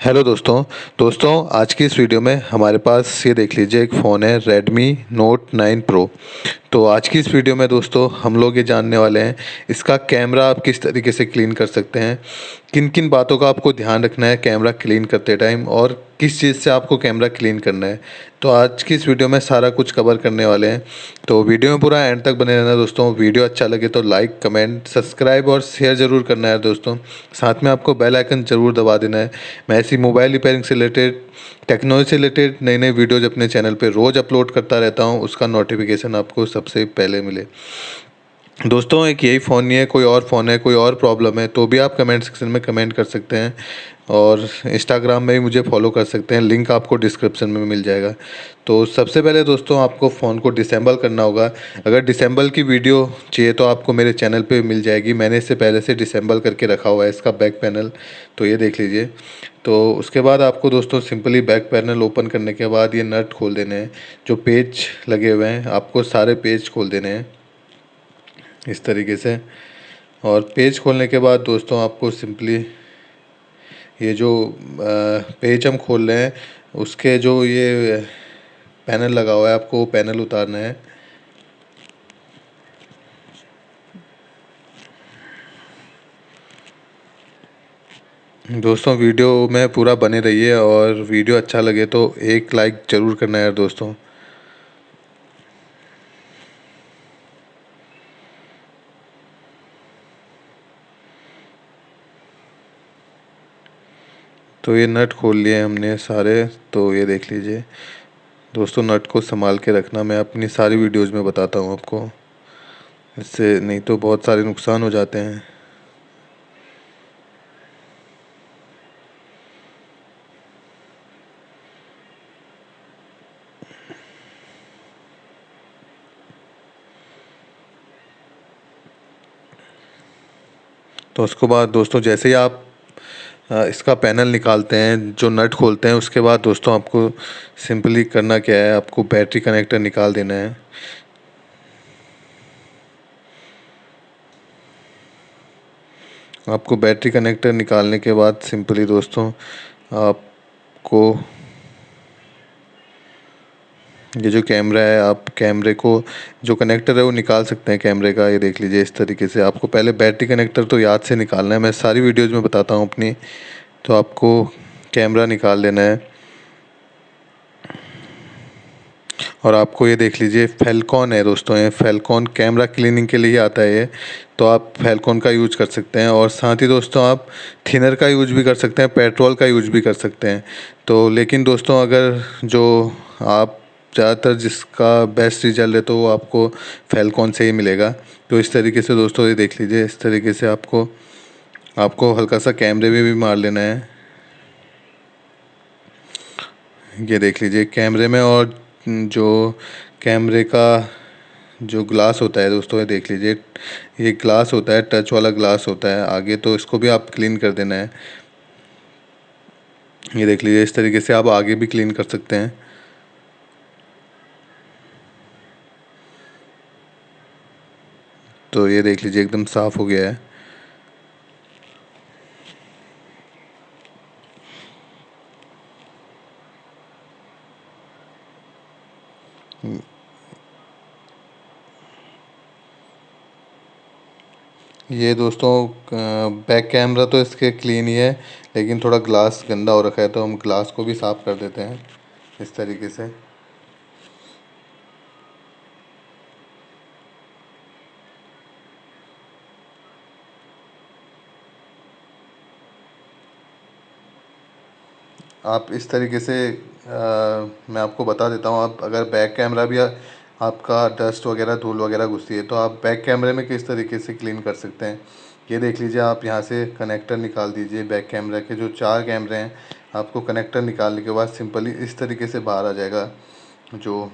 Hello दोस्तों आज की इस वीडियो में हमारे पास ये देख लीजिए एक फ़ोन है Redmi Note 9 Pro। तो आज की इस वीडियो में दोस्तों हम लोग ये जानने वाले हैं इसका कैमरा आप किस तरीके से क्लीन कर सकते हैं, किन किन बातों का आपको ध्यान रखना है कैमरा क्लीन करते टाइम और किस चीज़ से आपको कैमरा क्लीन करना है। तो आज की इस वीडियो में सारा कुछ कवर करने वाले हैं। तो वीडियो में पूरा एंड तक बने रहना दोस्तों। वीडियो अच्छा लगे तो लाइक कमेंट सब्सक्राइब और शेयर ज़रूर करना है दोस्तों। साथ में आपको बेल आइकन ज़रूर दबा देना है। मैं ऐसी मोबाइल रिपेयरिंग से रिलेटेड टेक्नोलॉजी से रिलेटेड नई नई वीडियोज़ अपने चैनल पे रोज़ अपलोड करता रहता हूँ, उसका नोटिफिकेशन आपको सबसे पहले मिले। दोस्तों एक यही फ़ोन नहीं है, कोई और फ़ोन है, कोई और प्रॉब्लम है तो भी आप कमेंट सेक्शन में कमेंट कर सकते हैं और इंस्टाग्राम में भी मुझे फॉलो कर सकते हैं, लिंक आपको डिस्क्रिप्शन में मिल जाएगा। तो सबसे पहले दोस्तों आपको फ़ोन को डिसेंबल करना होगा। अगर डिसेंबल की वीडियो चाहिए तो आपको मेरे चैनल पे मिल जाएगी। मैंने इससे पहले से डिसेंबल करके रखा हुआ है इसका बैक पैनल, तो ये देख लीजिए। तो उसके बाद आपको दोस्तों सिंपली बैक पैनल ओपन करने के बाद ये नट खोल देने हैं। जो पेज लगे हुए हैं आपको सारे पेज खोल देने हैं इस तरीके से। और पेज खोलने के बाद दोस्तों आपको सिंपली ये जो पेज हम खोल रहे हैं उसके जो ये पैनल लगा हुआ है आपको वो पैनल उतारना है। दोस्तों वीडियो में पूरा बने रहिए और वीडियो अच्छा लगे तो एक लाइक ज़रूर करना यार दोस्तों। तो ये नट खोल लिए हमने सारे, तो ये देख लीजिए दोस्तों। नट को संभाल के रखना, मैं अपनी सारी वीडियोज़ में बताता हूँ आपको, इससे नहीं तो बहुत सारे नुकसान हो जाते हैं। तो उसके बाद दोस्तों जैसे ही आप इसका पैनल निकालते हैं, जो नट खोलते हैं, उसके बाद दोस्तों आपको सिंपली करना क्या है, आपको बैटरी कनेक्टर निकाल देना है। आपको बैटरी कनेक्टर निकालने के बाद सिंपली दोस्तों आपको ये जो कैमरा है, आप कैमरे को जो कनेक्टर है वो निकाल सकते हैं कैमरे का। ये देख लीजिए इस तरीके से। आपको पहले बैटरी कनेक्टर तो याद से निकालना है, मैं सारी वीडियोज़ में बताता हूँ अपनी। तो आपको कैमरा निकाल लेना है और आपको ये देख लीजिए फेल्कॉन है दोस्तों। ये फेल्कॉन कैमरा क्लीनिंग के लिए आता है ये, तो आप फेल्कॉन का यूज कर सकते हैं। और साथ ही दोस्तों आप थिनर का यूज भी कर सकते हैं, पेट्रोल का यूज भी कर सकते हैं। तो लेकिन दोस्तों अगर जो आप ज़्यादातर जिसका बेस्ट रिजल्ट है तो वो आपको फेल्कॉन से ही मिलेगा। तो इस तरीके से दोस्तों ये देख लीजिए, इस तरीके से आपको आपको हल्का सा कैमरे में भी मार लेना है। ये देख लीजिए कैमरे में। और जो कैमरे का जो ग्लास होता है दोस्तों, ये देख लीजिए, ये ग्लास होता है, टच वाला ग्लास होता है आगे, तो इसको भी आप क्लीन कर देना है। ये देख लीजिए इस तरीके से आप आगे भी क्लीन कर सकते हैं। तो ये देख लीजिए एकदम साफ़ हो गया है। ये दोस्तों बैक कैमरा तो इसके क्लीन ही है, लेकिन थोड़ा ग्लास गंदा हो रखा है, तो हम ग्लास को भी साफ़ कर देते हैं इस तरीके से। आप इस तरीके से मैं आपको बता देता हूँ। आप अगर बैक कैमरा भी आपका डस्ट वगैरह धूल वगैरह घुसती है तो आप बैक कैमरे में किस तरीके से क्लीन कर सकते हैं। ये देख लीजिए, आप यहाँ से कनेक्टर निकाल दीजिए। बैक कैमरा के जो 4 कैमरे हैं, आपको कनेक्टर निकालने के बाद सिंपली इस तरीके से बाहर आ जाएगा जो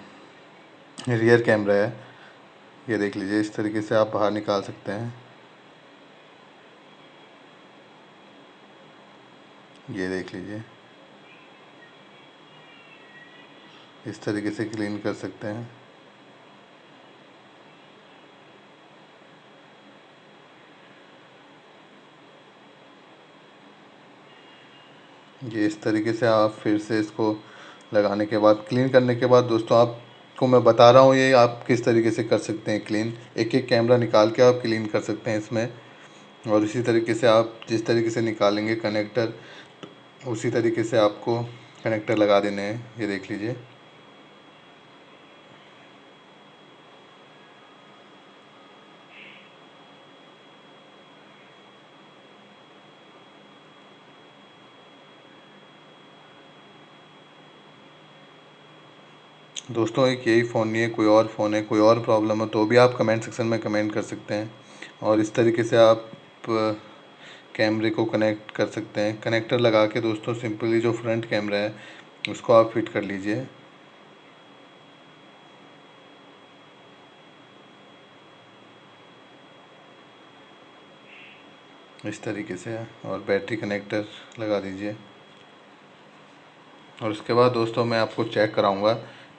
रियर कैमरा है। ये देख लीजिए इस तरीके से आप बाहर निकाल सकते हैं। ये देख लीजिए इस तरीके से क्लीन कर सकते हैं। ये इस तरीके से आप फिर से इसको लगाने के बाद, क्लीन करने के बाद दोस्तों, आपको मैं बता रहा हूँ ये आप किस तरीके से कर सकते हैं क्लीन। एक एक कैमरा निकाल के आप क्लीन कर सकते हैं इसमें। और इसी तरीके से आप जिस तरीके से निकालेंगे कनेक्टर, उसी तरीके से आपको कनेक्टर लगा देने हैं। ये देख लीजिए। दोस्तों एक यही फ़ोन नहीं है, कोई और फ़ोन है, कोई और प्रॉब्लम है तो भी आप कमेंट सेक्शन में कमेंट कर सकते हैं। और इस तरीके से आप कैमरे को कनेक्ट कर सकते हैं। कनेक्टर लगा के दोस्तों सिंपली जो फ्रंट कैमरा है उसको आप फिट कर लीजिए इस तरीके से, और बैटरी कनेक्टर लगा दीजिए। और उसके बाद दोस्तों मैं आपको चेक कराऊंगा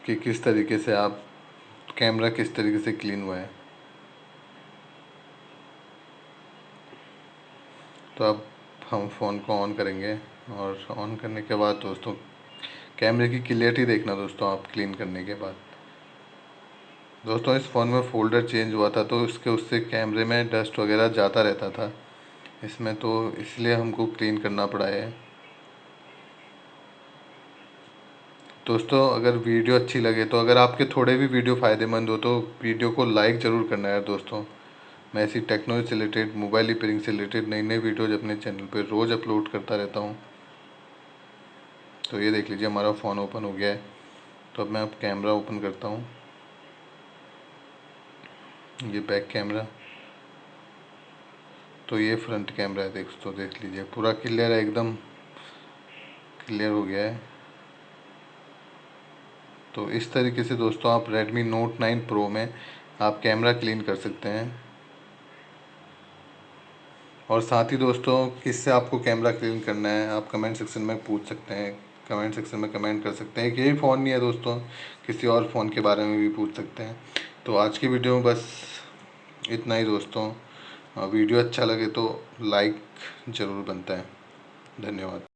कि किस तरीके से आप कैमरा किस तरीके से क्लीन हुआ है। तो अब हम फ़ोन को ऑन करेंगे, और ऑन करने के बाद दोस्तों कैमरे की क्लियरिटी देखना दोस्तों आप क्लीन करने के बाद। दोस्तों इस फ़ोन में फ़ोल्डर चेंज हुआ था तो उससे कैमरे में डस्ट वगैरह जाता रहता था इसमें, तो इसलिए हमको क्लीन करना पड़ा है। दोस्तों अगर वीडियो अच्छी लगे तो, अगर आपके थोड़े भी वीडियो फ़ायदेमंद हो तो वीडियो को लाइक ज़रूर करना है दोस्तों। मैं ऐसी टेक्नोलॉजी से रिलेटेड, मोबाइल रिपेयरिंग से रिलेटेड नई नई वीडियोज़ अपने चैनल पर रोज़ अपलोड करता रहता हूँ। तो ये देख लीजिए हमारा फ़ोन ओपन हो गया है। तो अब मैं कैमरा ओपन करता हूँ। ये बैक कैमरा, तो ये फ्रंट कैमरा है दोस्तों, देख लीजिए पूरा क्लियर है, एकदम क्लियर हो गया है। तो इस तरीके से दोस्तों आप Redmi Note 9 Pro में आप कैमरा क्लीन कर सकते हैं। और साथ ही दोस्तों किससे आपको कैमरा क्लीन करना है आप कमेंट सेक्शन में पूछ सकते हैं, कमेंट सेक्शन में कमेंट कर सकते हैं। यही फ़ोन नहीं है दोस्तों, किसी और फ़ोन के बारे में भी पूछ सकते हैं। तो आज की वीडियो में बस इतना ही दोस्तों। वीडियो अच्छा लगे तो लाइक ज़रूर बनता है। धन्यवाद।